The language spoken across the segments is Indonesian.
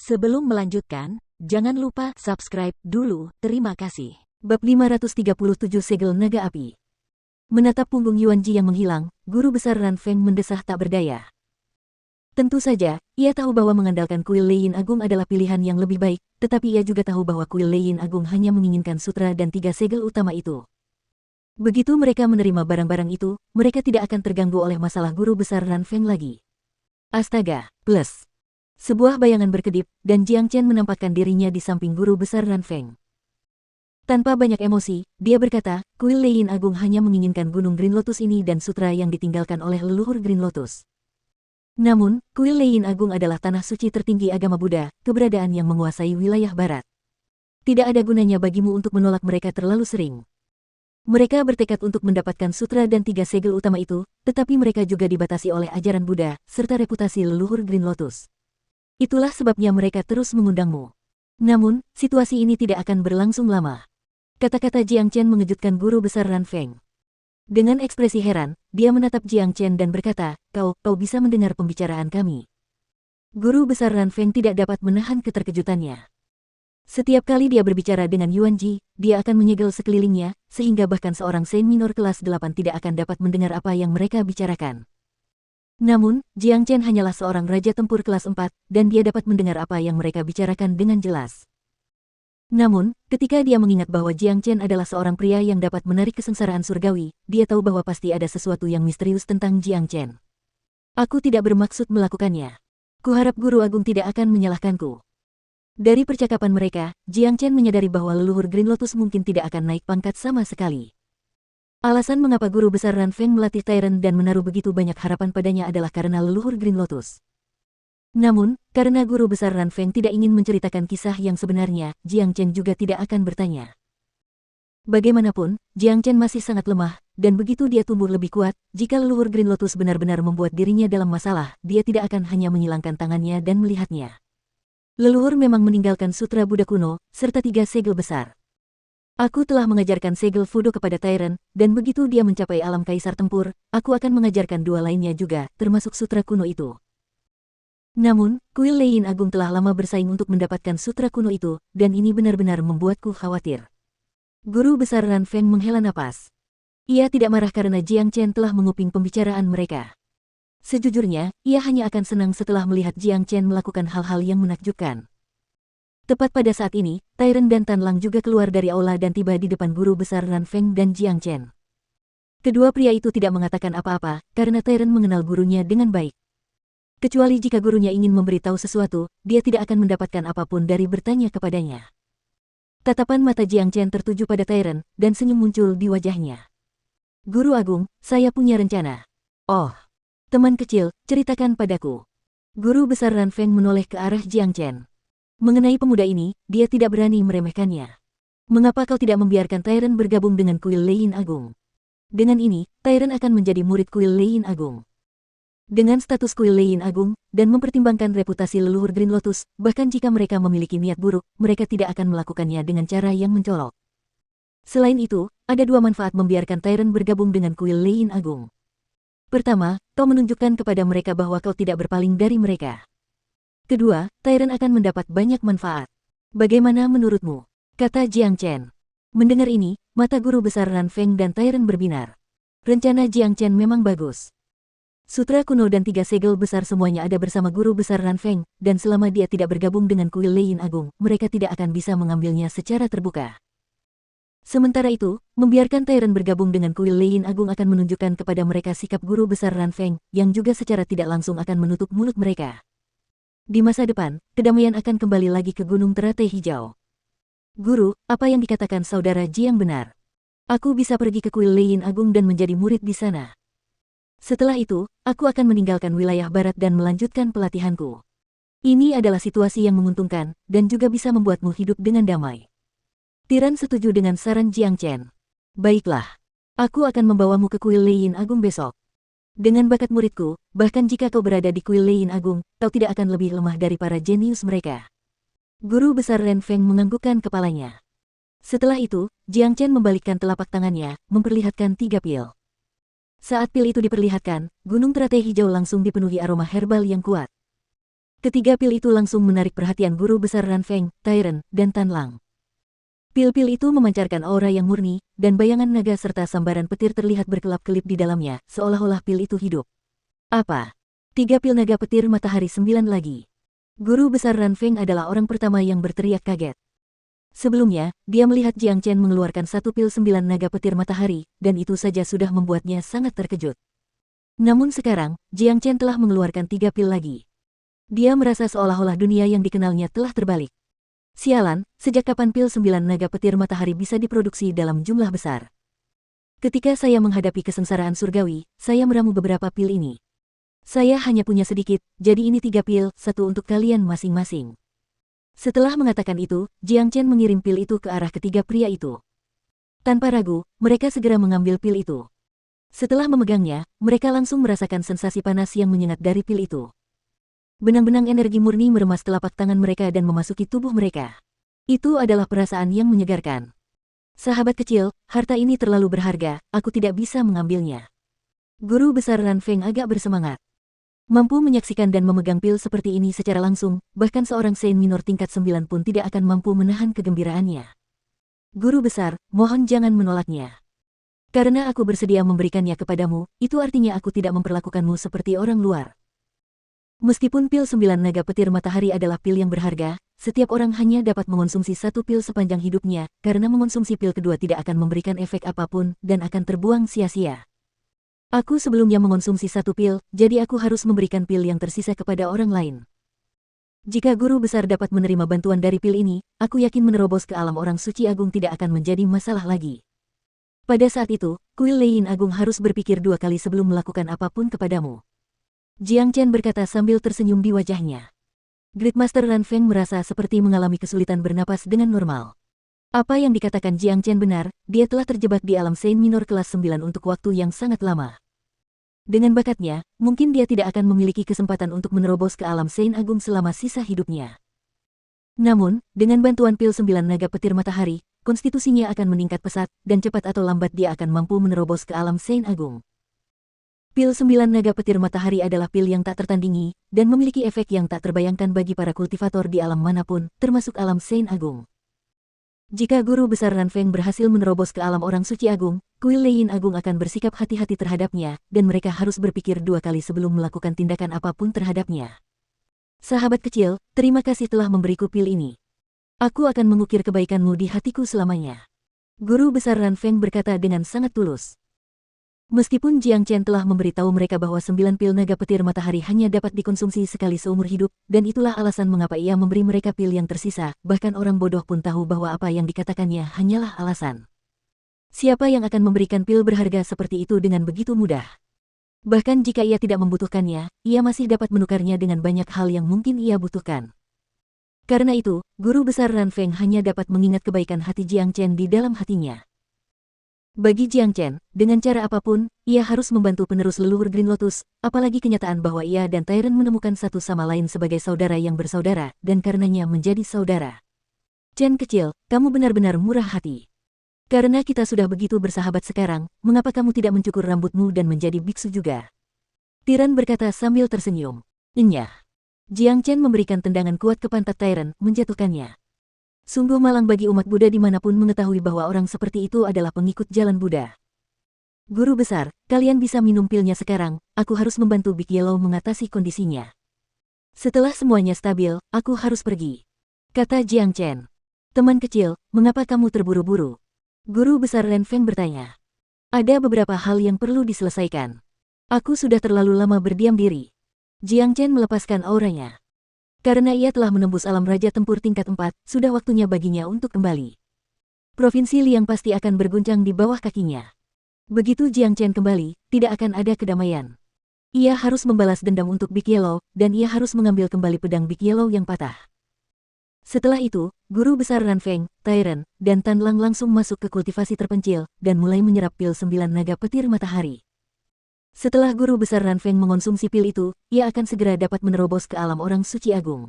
Sebelum melanjutkan, jangan lupa subscribe dulu, terima kasih. Bab 537 Segel Naga Api. Menatap punggung Yuanji yang menghilang, guru besar Ran Feng mendesah tak berdaya. Tentu saja, ia tahu bahwa mengandalkan kuil Leiyin Agung adalah pilihan yang lebih baik, tetapi ia juga tahu bahwa kuil Leiyin Agung hanya menginginkan sutra dan 3 segel utama itu. Begitu mereka menerima barang-barang itu, mereka tidak akan terganggu oleh masalah guru besar Ran Feng lagi. Astaga, plus. Sebuah bayangan berkedip, dan Jiang Chen menempatkan dirinya di samping guru besar Ran Feng. Tanpa banyak emosi, dia berkata, kuil Leiyin Agung hanya menginginkan gunung Green Lotus ini dan sutra yang ditinggalkan oleh leluhur Green Lotus. Namun, kuil Leiyin Agung adalah tanah suci tertinggi agama Buddha, keberadaan yang menguasai wilayah barat. Tidak ada gunanya bagimu untuk menolak mereka terlalu sering. Mereka bertekad untuk mendapatkan sutra dan 3 segel utama itu, tetapi mereka juga dibatasi oleh ajaran Buddha, serta reputasi leluhur Green Lotus. Itulah sebabnya mereka terus mengundangmu. Namun, situasi ini tidak akan berlangsung lama. Kata-kata Jiang Chen mengejutkan guru besar Ran Feng. Dengan ekspresi heran, dia menatap Jiang Chen dan berkata, kau bisa mendengar pembicaraan kami. Guru besar Ran Feng tidak dapat menahan keterkejutannya. Setiap kali dia berbicara dengan Yuanji, dia akan menyegel sekelilingnya, sehingga bahkan seorang Saint minor kelas 8 tidak akan dapat mendengar apa yang mereka bicarakan. Namun, Jiang Chen hanyalah seorang raja tempur kelas 4, dan dia dapat mendengar apa yang mereka bicarakan dengan jelas. Namun, ketika dia mengingat bahwa Jiang Chen adalah seorang pria yang dapat menarik kesengsaraan surgawi, dia tahu bahwa pasti ada sesuatu yang misterius tentang Jiang Chen. Aku tidak bermaksud melakukannya. Kuharap Guru Agung tidak akan menyalahkanku. Dari percakapan mereka, Jiang Chen menyadari bahwa leluhur Green Lotus mungkin tidak akan naik pangkat sama sekali. Alasan mengapa guru besar Ran Feng melatih Tyrant dan menaruh begitu banyak harapan padanya adalah karena leluhur Green Lotus. Namun, karena guru besar Ran Feng tidak ingin menceritakan kisah yang sebenarnya, Jiang Chen juga tidak akan bertanya. Bagaimanapun, Jiang Chen masih sangat lemah, dan begitu dia tumbuh lebih kuat, jika leluhur Green Lotus benar-benar membuat dirinya dalam masalah, dia tidak akan hanya menyilangkan tangannya dan melihatnya. Leluhur memang meninggalkan sutra Buddha kuno, serta 3 segel besar. Aku telah mengajarkan segel Fudo kepada Tyrant, dan begitu dia mencapai alam kaisar tempur, aku akan mengajarkan 2 lainnya juga, termasuk sutra kuno itu. Namun, kuil Leiyin Agung telah lama bersaing untuk mendapatkan sutra kuno itu, dan ini benar-benar membuatku khawatir. Guru besar Ran Feng menghela napas. Ia tidak marah karena Jiang Chen telah menguping pembicaraan mereka. Sejujurnya, ia hanya akan senang setelah melihat Jiang Chen melakukan hal-hal yang menakjubkan. Tepat pada saat ini, Tyrant dan Tan Lang juga keluar dari aula dan tiba di depan guru besar Ran Feng dan Jiang Chen. Kedua pria itu tidak mengatakan apa-apa, karena Tyrant mengenal gurunya dengan baik. Kecuali jika gurunya ingin memberitahu sesuatu, dia tidak akan mendapatkan apapun dari bertanya kepadanya. Tatapan mata Jiang Chen tertuju pada Tyrant, dan senyum muncul di wajahnya. Guru Agung, saya punya rencana. Oh, teman kecil, ceritakan padaku. Guru besar Ran Feng menoleh ke arah Jiang Chen. Mengenai pemuda ini, dia tidak berani meremehkannya. Mengapa kau tidak membiarkan Tyrant bergabung dengan kuil Leiyin Agung? Dengan ini, Tyrant akan menjadi murid kuil Leiyin Agung. Dengan status kuil Leiyin Agung, dan mempertimbangkan reputasi leluhur Green Lotus, bahkan jika mereka memiliki niat buruk, mereka tidak akan melakukannya dengan cara yang mencolok. Selain itu, ada 2 manfaat membiarkan Tyrant bergabung dengan kuil Leiyin Agung. Pertama, kau menunjukkan kepada mereka bahwa kau tidak berpaling dari mereka. Kedua, Tyrant akan mendapat banyak manfaat. Bagaimana menurutmu? Kata Jiang Chen. Mendengar ini, mata guru besar Ran Feng dan Tyrant berbinar. Rencana Jiang Chen memang bagus. Sutra kuno dan 3 segel besar semuanya ada bersama guru besar Ran Feng, dan selama dia tidak bergabung dengan kuil Leiyin Agung, mereka tidak akan bisa mengambilnya secara terbuka. Sementara itu, membiarkan Tyrant bergabung dengan kuil Leiyin Agung akan menunjukkan kepada mereka sikap guru besar Ran Feng, yang juga secara tidak langsung akan menutup mulut mereka. Di masa depan, kedamaian akan kembali lagi ke Gunung Teratai Hijau. Guru, apa yang dikatakan saudara Jiang benar. Aku bisa pergi ke kuil Leiyin Agung dan menjadi murid di sana. Setelah itu, aku akan meninggalkan wilayah barat dan melanjutkan pelatihanku. Ini adalah situasi yang menguntungkan, dan juga bisa membuatmu hidup dengan damai. Tyrant setuju dengan saran Jiang Chen. Baiklah. Aku akan membawamu ke kuil Leiyin Agung besok. Dengan bakat muridku, bahkan jika kau berada di kuil Leiyin Agung, kau tidak akan lebih lemah dari para jenius mereka. Guru besar Ran Feng menganggukkan kepalanya. Setelah itu, Jiang Chen membalikkan telapak tangannya, memperlihatkan 3 pil. Saat pil itu diperlihatkan, Gunung Teratai Hijau langsung dipenuhi aroma herbal yang kuat. Ketiga pil itu langsung menarik perhatian guru besar Ran Feng, Tairen, dan Tan Lang. Pil-pil itu memancarkan aura yang murni, dan bayangan naga serta sambaran petir terlihat berkelap-kelip di dalamnya, seolah-olah pil itu hidup. Apa? 3 pil naga petir matahari 9 lagi. Guru besar Ran Feng adalah orang pertama yang berteriak kaget. Sebelumnya, dia melihat Jiang Chen mengeluarkan 1 pil 9 naga petir matahari, dan itu saja sudah membuatnya sangat terkejut. Namun sekarang, Jiang Chen telah mengeluarkan 3 pil lagi. Dia merasa seolah-olah dunia yang dikenalnya telah terbalik. Sialan, sejak kapan pil 9 naga petir matahari bisa diproduksi dalam jumlah besar? Ketika saya menghadapi kesengsaraan surgawi, saya meramu beberapa pil ini. Saya hanya punya sedikit, jadi ini 3 pil, 1 untuk kalian masing-masing. Setelah mengatakan itu, Jiang Chen mengirim pil itu ke arah ketiga pria itu. Tanpa ragu, mereka segera mengambil pil itu. Setelah memegangnya, mereka langsung merasakan sensasi panas yang menyengat dari pil itu. Benang-benang energi murni meremas telapak tangan mereka dan memasuki tubuh mereka. Itu adalah perasaan yang menyegarkan. Sahabat kecil, harta ini terlalu berharga, aku tidak bisa mengambilnya. Guru besar Ran Feng agak bersemangat. Mampu menyaksikan dan memegang pil seperti ini secara langsung, bahkan seorang Saint minor tingkat 9 pun tidak akan mampu menahan kegembiraannya. Guru besar, mohon jangan menolaknya. Karena aku bersedia memberikannya kepadamu, itu artinya aku tidak memperlakukanmu seperti orang luar. Meskipun pil 9 naga petir matahari adalah pil yang berharga, setiap orang hanya dapat mengonsumsi 1 pil sepanjang hidupnya, karena mengonsumsi pil kedua tidak akan memberikan efek apapun dan akan terbuang sia-sia. Aku sebelumnya mengonsumsi 1 pil, jadi aku harus memberikan pil yang tersisa kepada orang lain. Jika guru besar dapat menerima bantuan dari pil ini, aku yakin menerobos ke alam orang suci agung tidak akan menjadi masalah lagi. Pada saat itu, kuil Leyin Agung harus berpikir 2 kali sebelum melakukan apapun kepadamu. Jiang Chen berkata sambil tersenyum di wajahnya. Gridmaster Ran Feng merasa seperti mengalami kesulitan bernapas dengan normal. Apa yang dikatakan Jiang Chen benar, dia telah terjebak di alam Saint minor kelas 9 untuk waktu yang sangat lama. Dengan bakatnya, mungkin dia tidak akan memiliki kesempatan untuk menerobos ke alam Saint Agung selama sisa hidupnya. Namun, dengan bantuan pil 9 naga petir matahari, konstitusinya akan meningkat pesat, dan cepat atau lambat dia akan mampu menerobos ke alam Saint Agung. Pil 9 naga petir matahari adalah pil yang tak tertandingi, dan memiliki efek yang tak terbayangkan bagi para kultivator di alam manapun, termasuk alam Saint Agung. Jika guru besar Ran Feng berhasil menerobos ke alam orang suci agung, kuil Leyin Agung akan bersikap hati-hati terhadapnya, dan mereka harus berpikir 2 kali sebelum melakukan tindakan apapun terhadapnya. Sahabat kecil, terima kasih telah memberiku pil ini. Aku akan mengukir kebaikanmu di hatiku selamanya. Guru besar Ran Feng berkata dengan sangat tulus. Meskipun Jiang Chen telah memberitahu mereka bahwa 9 pil naga petir matahari hanya dapat dikonsumsi sekali seumur hidup, dan itulah alasan mengapa ia memberi mereka pil yang tersisa, bahkan orang bodoh pun tahu bahwa apa yang dikatakannya hanyalah alasan. Siapa yang akan memberikan pil berharga seperti itu dengan begitu mudah? Bahkan jika ia tidak membutuhkannya, ia masih dapat menukarnya dengan banyak hal yang mungkin ia butuhkan. Karena itu, guru besar Ran Feng hanya dapat mengingat kebaikan hati Jiang Chen di dalam hatinya. Bagi Jiang Chen, dengan cara apapun, ia harus membantu penerus leluhur Green Lotus, apalagi kenyataan bahwa ia dan Tairen menemukan satu sama lain sebagai saudara yang bersaudara, dan karenanya menjadi saudara. Chen kecil, kamu benar-benar murah hati. Karena kita sudah begitu bersahabat sekarang, mengapa kamu tidak mencukur rambutmu dan menjadi biksu juga? Tiran berkata sambil tersenyum. Inyah. Jiang Chen memberikan tendangan kuat ke pantat Tairen, menjatuhkannya. Sungguh malang bagi umat Buddha dimanapun mengetahui bahwa orang seperti itu adalah pengikut jalan Buddha. Guru besar, kalian bisa minum pilnya sekarang, aku harus membantu Big Yellow mengatasi kondisinya. Setelah semuanya stabil, aku harus pergi. Kata Jiang Chen. Teman kecil, mengapa kamu terburu-buru? Guru besar Ran Feng bertanya. Ada beberapa hal yang perlu diselesaikan. Aku sudah terlalu lama berdiam diri. Jiang Chen melepaskan auranya. Karena ia telah menembus alam Raja Tempur tingkat 4, sudah waktunya baginya untuk kembali. Provinsi Liang pasti akan berguncang di bawah kakinya. Begitu Jiang Chen kembali, tidak akan ada kedamaian. Ia harus membalas dendam untuk Big Yellow, dan ia harus mengambil kembali pedang Big Yellow yang patah. Setelah itu, guru besar Ran Feng, Tairen, dan Tan Lang langsung masuk ke kultivasi terpencil, dan mulai menyerap pil 9 naga petir matahari. Setelah guru besar Ran Feng mengonsumsi pil itu, ia akan segera dapat menerobos ke alam orang suci agung.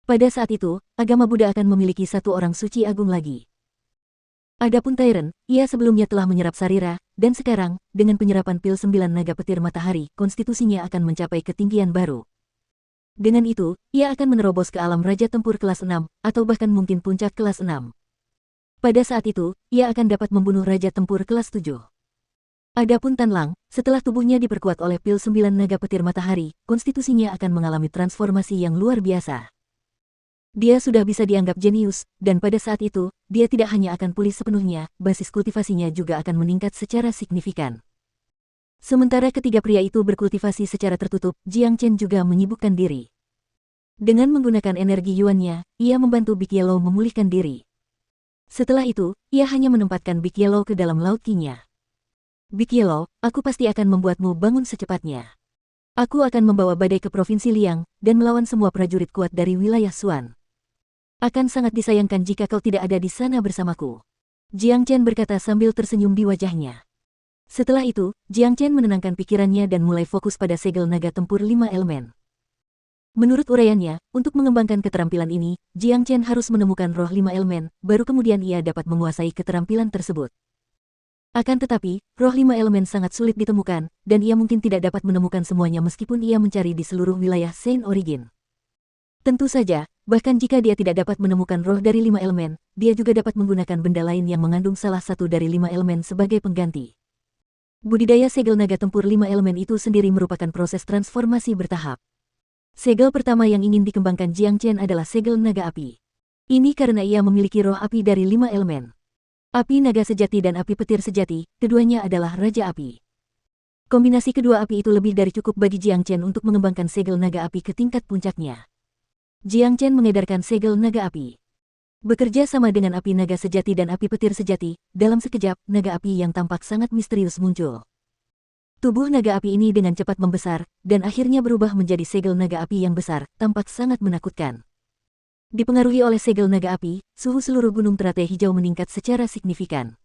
Pada saat itu, agama Buddha akan memiliki 1 orang suci agung lagi. Adapun Tairen, ia sebelumnya telah menyerap sarira, dan sekarang, dengan penyerapan pil 9 naga petir matahari, konstitusinya akan mencapai ketinggian baru. Dengan itu, ia akan menerobos ke alam Raja Tempur kelas 6, atau bahkan mungkin puncak kelas 6. Pada saat itu, ia akan dapat membunuh Raja Tempur kelas 7. Adapun Tan Lang, setelah tubuhnya diperkuat oleh pil 9 naga petir matahari, konstitusinya akan mengalami transformasi yang luar biasa. Dia sudah bisa dianggap jenius, dan pada saat itu, dia tidak hanya akan pulih sepenuhnya, basis kultivasinya juga akan meningkat secara signifikan. Sementara ketiga pria itu berkultivasi secara tertutup, Jiang Chen juga menyibukkan diri. Dengan menggunakan energi yuannya, ia membantu Big Yellow memulihkan diri. Setelah itu, ia hanya menempatkan Big Yellow ke dalam laut Qi-nya. Big Yellow, aku pasti akan membuatmu bangun secepatnya. Aku akan membawa badai ke Provinsi Liang, dan melawan semua prajurit kuat dari wilayah Xuan. Akan sangat disayangkan jika kau tidak ada di sana bersamaku. Jiang Chen berkata sambil tersenyum di wajahnya. Setelah itu, Jiang Chen menenangkan pikirannya dan mulai fokus pada segel naga tempur 5 elemen. Menurut uraiannya, untuk mengembangkan keterampilan ini, Jiang Chen harus menemukan roh 5 elemen, baru kemudian ia dapat menguasai keterampilan tersebut. Akan tetapi, roh 5 elemen sangat sulit ditemukan, dan ia mungkin tidak dapat menemukan semuanya meskipun ia mencari di seluruh wilayah Saint Origin. Tentu saja, bahkan jika dia tidak dapat menemukan roh dari 5 elemen, dia juga dapat menggunakan benda lain yang mengandung salah satu dari 5 elemen sebagai pengganti. Budidaya segel naga tempur 5 elemen itu sendiri merupakan proses transformasi bertahap. Segel pertama yang ingin dikembangkan Jiang Chen adalah segel naga api. Ini karena ia memiliki roh api dari 5 elemen. Api naga sejati dan api petir sejati, keduanya adalah Raja Api. Kombinasi kedua api itu lebih dari cukup bagi Jiang Chen untuk mengembangkan segel naga api ke tingkat puncaknya. Jiang Chen mengedarkan segel naga api. Bekerja sama dengan api naga sejati dan api petir sejati, dalam sekejap, naga api yang tampak sangat misterius muncul. Tubuh naga api ini dengan cepat membesar, dan akhirnya berubah menjadi segel naga api yang besar, tampak sangat menakutkan. Dipengaruhi oleh segel naga api, suhu seluruh gunung teratai hijau meningkat secara signifikan.